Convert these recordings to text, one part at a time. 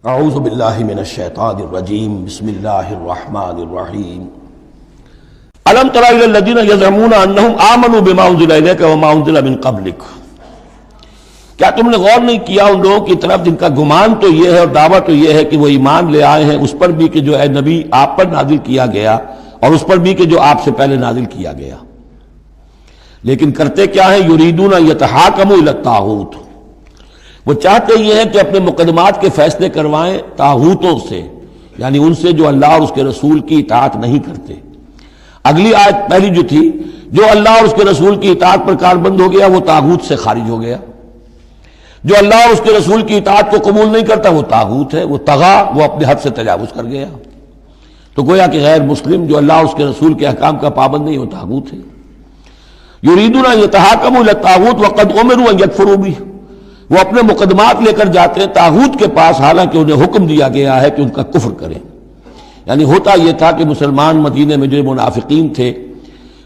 اعوذ باللہ من الشیطان الرجیم بسم اللہ الرحمن الرحیم الم تر الی الذین یزعمون انہم آمنوا بما انزل الیک وما انزل من قبلک، کیا تم نے غور نہیں کیا ان لوگوں کی طرف جن کا گمان تو یہ ہے اور دعویٰ تو یہ ہے کہ وہ ایمان لے آئے ہیں اس پر بھی کہ جو اے نبی آپ پر نازل کیا گیا اور اس پر بھی کہ جو آپ سے پہلے نازل کیا گیا، لیکن کرتے کیا ہیں؟ یریدون یتحاکموا الی الطاغوت، وہ چاہتے یہ ہیں کہ اپنے مقدمات کے فیصلے کروائیں طاغوتوں سے، یعنی ان سے جو اللہ اور اس کے رسول کی اطاعت نہیں کرتے۔ اگلی آیت پہلی جو تھی، جو اللہ اور اس کے رسول کی اطاعت پر کاربند ہو گیا وہ طاغوت سے خارج ہو گیا، جو اللہ اور اس کے رسول کی اطاعت کو قبول نہیں کرتا وہ طاغوت ہے، وہ طغا، وہ اپنے حد سے تجاوز کر گیا۔ تو گویا کہ غیر مسلم جو اللہ اور اس کے رسول کے احکام کا پابند نہیں وہ طاغوت ہے۔ یریدون ان یتحاکموا الی الطاغوت وقد امروا ان یکفروا بہ، وہ اپنے مقدمات لے کر جاتے ہیں طاغوت کے پاس حالانکہ انہیں حکم دیا گیا ہے کہ ان کا کفر کریں۔ یعنی ہوتا یہ تھا کہ مسلمان مدینے میں جو منافقین تھے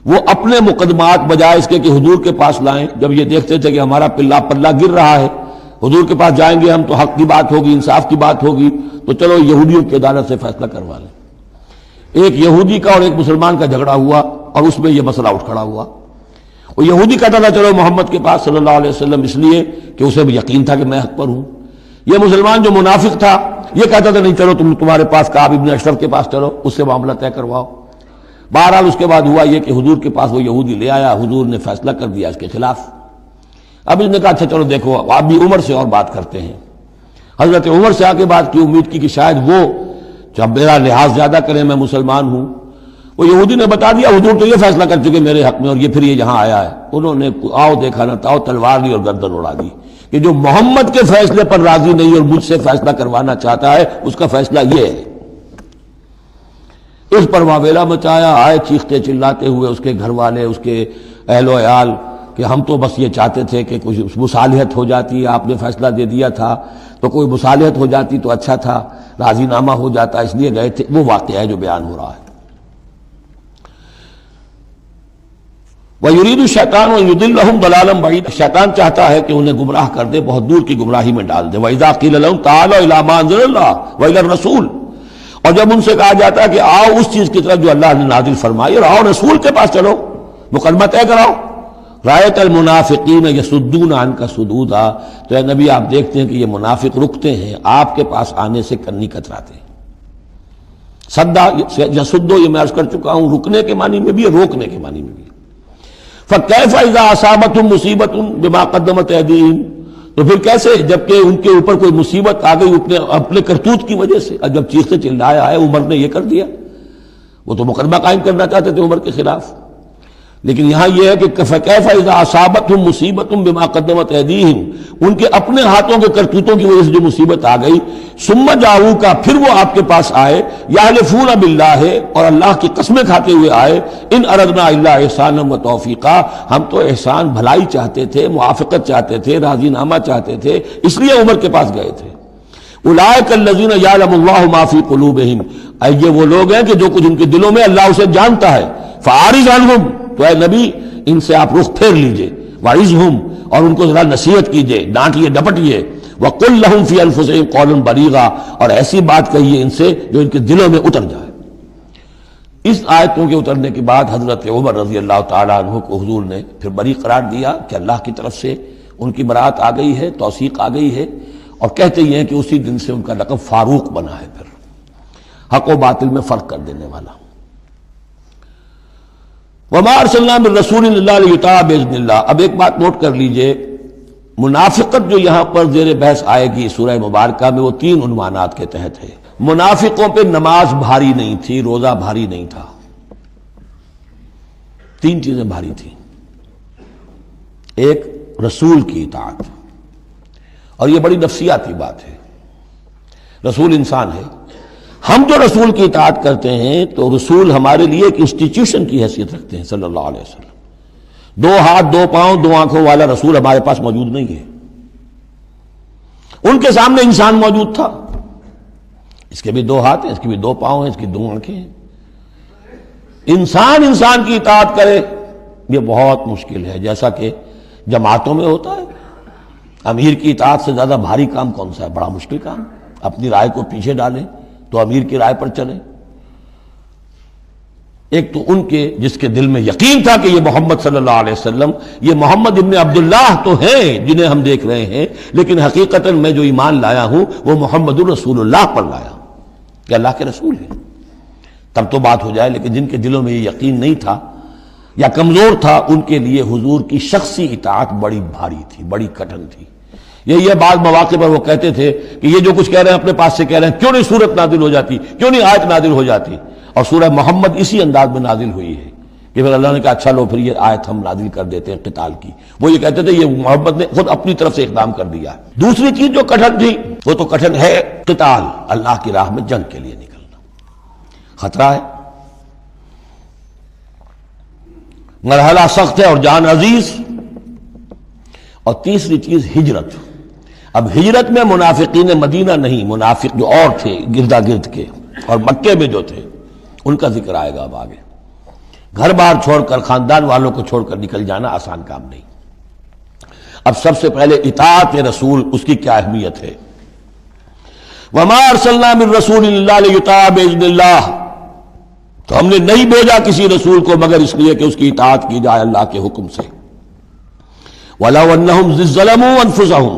وہ اپنے مقدمات بجائے اس کے کہ حضور کے پاس لائیں، جب یہ دیکھتے تھے کہ ہمارا پلہ گر رہا ہے، حضور کے پاس جائیں گے ہم تو حق کی بات ہوگی، انصاف کی بات ہوگی، تو چلو یہودیوں کی عدالت سے فیصلہ کروا لیں۔ ایک یہودی کا اور ایک مسلمان کا جھگڑا ہوا اور اس میں یہ مسئلہ اٹھ کھڑا ہوا۔ وہ یہودی کہتا تھا چلو محمد کے پاس صلی اللہ علیہ وسلم، اس لیے کہ اسے بھی یقین تھا کہ میں حق پر ہوں۔ یہ مسلمان جو منافق تھا یہ کہتا تھا نہیں چلو تمہارے پاس کعب ابن اشرف کے پاس چلو، اس سے معاملہ طے کرواؤ۔ بہرحال اس کے بعد ہوا یہ کہ حضور کے پاس وہ یہودی لے آیا، حضور نے فیصلہ کر دیا اس کے خلاف۔ اب اس نے کہا اچھا چلو دیکھو آپ بھی عمر سے اور بات کرتے ہیں۔ حضرت عمر سے آ کے بات کی، امید کی کہ شاید وہ جب میرا لحاظ زیادہ کریں، میں مسلمان ہوں۔ وہ یہودی نے بتا دیا حضور تو یہ فیصلہ کر چکے میرے حق میں اور یہ پھر یہ یہاں آیا ہے۔ انہوں نے آؤ دیکھا نہ تاؤ تلوار لی اور گردن اڑا دی کہ جو محمد کے فیصلے پر راضی نہیں اور مجھ سے فیصلہ کروانا چاہتا ہے اس کا فیصلہ یہ ہے۔ اس پر واویلا مچایا، آئے چیختے چلاتے ہوئے اس کے گھر والے، اس کے اہل و عیال کہ ہم تو بس یہ چاہتے تھے کہ کچھ مصالحت ہو جاتی، آپ نے فیصلہ دے دیا تھا تو کوئی مصالحت ہو جاتی تو اچھا تھا، راضی نامہ ہو جاتا، اس لیے گئے تھے۔ وہ واقعہ ہے جو بیان ہو رہا ہے۔ وَيُرِيدُ الشَّيْطَانُ أَن يُضِلَّهُمْ ضَلَالًا بَعِيدًا، شیطان چاہتا ہے کہ انہیں گمراہ کر دے، بہت دور کی گمراہی میں ڈال دے۔ وَإِذَا قِيلَ لَهُمْ تَعَالَوْا إِلَىٰ مَا أَنزَلَ اللَّهُ وَإِلَى الرَّسُولِ، اور جب ان سے کہا جاتا ہے کہ آؤ اس چیز کی طرف جو اللہ نے نازل فرمائی اور آؤ رسول کے پاس چلو، مقدمہ طے کراؤ۔ رَأَيْتَ الْمُنَافِقِينَ يَصُدُّونَ عَنْكَ صُدُودًا، تو اے نبی آپ دیکھتے ہیں کہ یہ منافق رکتے ہیں آپ کے پاس آنے سے، کنی کتراتے ہیں۔ صدا یصدو یہ میں عرض کر چکا ہوں، رکنے کے معنی میں بھی ہے، روکنے کے معنی میں بھی ہے۔ فَكَيْفَ إِذَا أَصَابَتْهُمْ مُصِيبَةٌ بِمَا قَدَّمَتْ أَيْدِيهِمْ، تو پھر کیسے جبکہ ان کے اوپر کوئی مصیبت آ گئی اپنے کرتوت کی وجہ سے، جب چیختے چلایا ہے عمر نے یہ کر دیا، وہ تو مقدمہ قائم کرنا چاہتے تھے عمر کے خلاف، لیکن یہاں یہ ہے کہ فَكَيْفَ إِذَا أَصَابَتْهُمْ مُصِيبَةٌ بِمَا قَدَّمَتْ أَيْدِيهِمْ، ان کے اپنے ہاتھوں کے کرتوتوں کی وجہ سے جو مصیبت آ گئی، ثُمَّ جَاءُوكَ، پھر وہ آپ کے پاس آئے، يَحْلِفُونَ بِاللَّهِ، اور اللہ کی قسمیں کھاتے ہوئے آئے، إِنْ أَرَدْنَا إِلَّا إِحْسَانًا وَتَوْفِيقًا، ہم تو احسان بھلائی چاہتے تھے، موافقت چاہتے تھے، راضی نامہ چاہتے تھے، اس لیے عمر کے پاس گئے تھے۔ اولئک الذین یعلم اللہ ما فی قلوبہم، یہ وہ لوگ ہیں کہ جو کچھ ان کے دلوں میں اللہ اسے جانتا ہے۔ فاعرض عنہم، تو اے نبی ان سے آپ رخ پھیر لیجئے، وعظہم، اور ان کو ذرا نصیحت کیجئے، ڈانٹیے ڈپٹیے، وقل لہم فی انفسہم قولا بلیغا، اور ایسی بات کہیے ان سے جو ان کے دلوں میں اتر جائے۔ اس آیتوں کے اترنے کے بعد حضرت عمر رضی اللہ تعالیٰ عنہ کو حضور نے پھر بری قرار دیا کہ اللہ کی طرف سے ان کی برات آ گئی ہے، توثیق آ گئی ہے، اور کہتے یہ ہیں کہ اسی دن سے ان کا لقب فاروق بنا ہے، پھر حق و باطل میں فرق کر دینے والا۔ وَمَا أَرْسَلْنَا مِن رَّسُولٍ إِلَّا لِيُطَاعَ بِإِذْنِ اللَّهِ، اب ایک بات نوٹ کر لیجئے، منافقت جو یہاں پر زیر بحث آئے گی سورہ مبارکہ میں، وہ تین عنوانات کے تحت ہے۔ منافقوں پہ نماز بھاری نہیں تھی، روزہ بھاری نہیں تھا، تین چیزیں بھاری تھیں۔ ایک رسول کی اطاعت، اور یہ بڑی نفسیاتی بات ہے، رسول انسان ہے، ہم جو رسول کی اطاعت کرتے ہیں تو رسول ہمارے لیے ایک انسٹیٹیوشن کی حیثیت رکھتے ہیں صلی اللہ علیہ وسلم۔ دو ہاتھ، دو پاؤں، دو آنکھوں والا رسول ہمارے پاس موجود نہیں ہے، ان کے سامنے انسان موجود تھا، اس کے بھی دو ہاتھ ہیں، اس کے بھی دو پاؤں ہیں، اس کی دو آنکھیں ہیں۔ انسان کی اطاعت کرے یہ بہت مشکل ہے، جیسا کہ جماعتوں میں ہوتا ہے۔ امیر کی اطاعت سے زیادہ بھاری کام کون سا ہے؟ بڑا مشکل کام۔ اپنی رائے کو پیچھے ڈالیں تو امیر کی رائے پر چلیں. ایک تو ان کے جس کے دل میں یقین تھا کہ یہ محمد صلی اللہ علیہ وسلم، یہ محمد ابن عبداللہ تو ہیں جنہیں ہم دیکھ رہے ہیں، لیکن حقیقتاً میں جو ایمان لایا ہوں وہ محمد الرسول اللہ پر لایا ہوں کہ اللہ کے رسول ہیں. تب تو بات ہو جائے. لیکن جن کے دلوں میں یہ یقین نہیں تھا یا کمزور تھا، ان کے لیے حضور کی شخصی اطاعت بڑی بھاری تھی، بڑی کٹن تھی. یہ بعض مواقع پر وہ کہتے تھے کہ یہ جو کچھ کہہ رہے ہیں اپنے پاس سے کہہ رہے ہیں، کیوں نہیں سورت نازل ہو جاتی، کیوں نہیں آیت نازل ہو جاتی. اور سورہ محمد اسی انداز میں نازل ہوئی ہے کہ پھر اللہ نے کہا اچھا لو پھر یہ آیت ہم نازل کر دیتے ہیں قتال کی. وہ یہ کہتے تھے یہ محمد نے خود اپنی طرف سے اقدام کر دیا. دوسری چیز جو کٹن تھی وہ تو کٹن ہے قتال، اللہ کی راہ میں جنگ کے لیے نکلنا خطرہ ہے، مرحلہ سخت ہے اور جان عزیز. اور تیسری چیز ہجرت. اب ہجرت میں منافقین مدینہ نہیں، منافق جو اور تھے گردا گرد کے اور مکے میں جو تھے ان کا ذکر آئے گا اب آگے. گھر بار چھوڑ کر خاندان والوں کو چھوڑ کر نکل جانا آسان کام نہیں. اب سب سے پہلے اطاعت رسول، اس کی کیا اہمیت ہے. وما ارسلنا من رسول الا لیطاع باذن اللہ، تو ہم نے نہیں بھیجا کسی رسول کو مگر اس لیے کہ اس کی اطاعت کی جائے اللہ کے حکم سے. وَلَوْ أَنَّهُمْ ظَلَمُوا أَنفُسَهُمْ،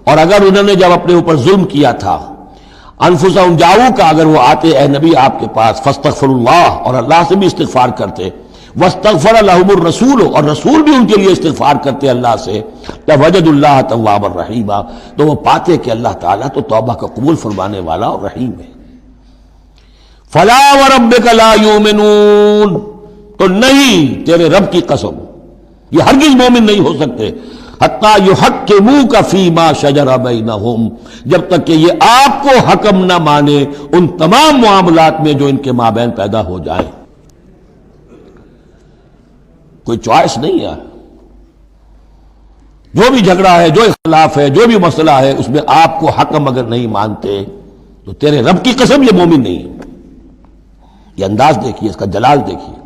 اور اگر انہوں نے جب اپنے اوپر ظلم کیا تھا، انفسہم جاؤ کا اگر وہ آتے اے نبی آپ کے پاس، فاستغفروا اللہ، اور اللہ سے بھی استغفار کرتے، واستغفر لهم الرسول، اور رسول بھی ان کے لیے استغفار کرتے اللہ سے، لوجدوا اللہ توابا رحیما، تو وہ پاتے کہ اللہ تعالیٰ تو توبہ کا قبول فرمانے والا اور رحیم ہے. فلا وربک لا یؤمنون، تو نہیں تیرے رب کی قسم یہ ہرگز مومن نہیں ہو سکتے، حتیٰ یحکموک فیما شجر بینہم، جب تک کہ یہ آپ کو حکم نہ مانے ان تمام معاملات میں جو ان کے مابین پیدا ہو جائے. کوئی چوائس نہیں ہے. جو بھی جھگڑا ہے، جو اختلاف ہے، جو بھی مسئلہ ہے، اس میں آپ کو حکم اگر نہیں مانتے تو تیرے رب کی قسم یہ مومن نہیں ہے. یہ انداز دیکھیے، اس کا جلال دیکھیے.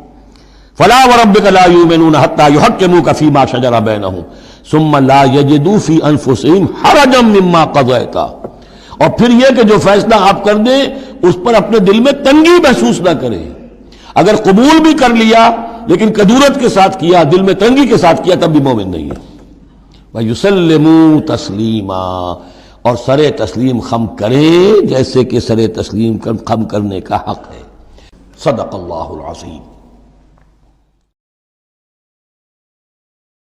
فلا وربک لا یؤمنون حتی یحکموک فیما شجر بینہم ثم لا یجدوا فی انفسہم حرجا مما قضیت، اور پھر یہ کہ جو فیصلہ آپ کر دیں اس پر اپنے دل میں تنگی محسوس نہ کریں. اگر قبول بھی کر لیا لیکن کدورت کے ساتھ کیا، دل میں تنگی کے ساتھ کیا، تب بھی مومن نہیں ہے. وَيُسَلِّمُوا تَسْلِيمًا، اور سر تسلیم خم کریں جیسے کہ سر تسلیم خم کرنے کا حق ہے. صدق اللہ العظیم.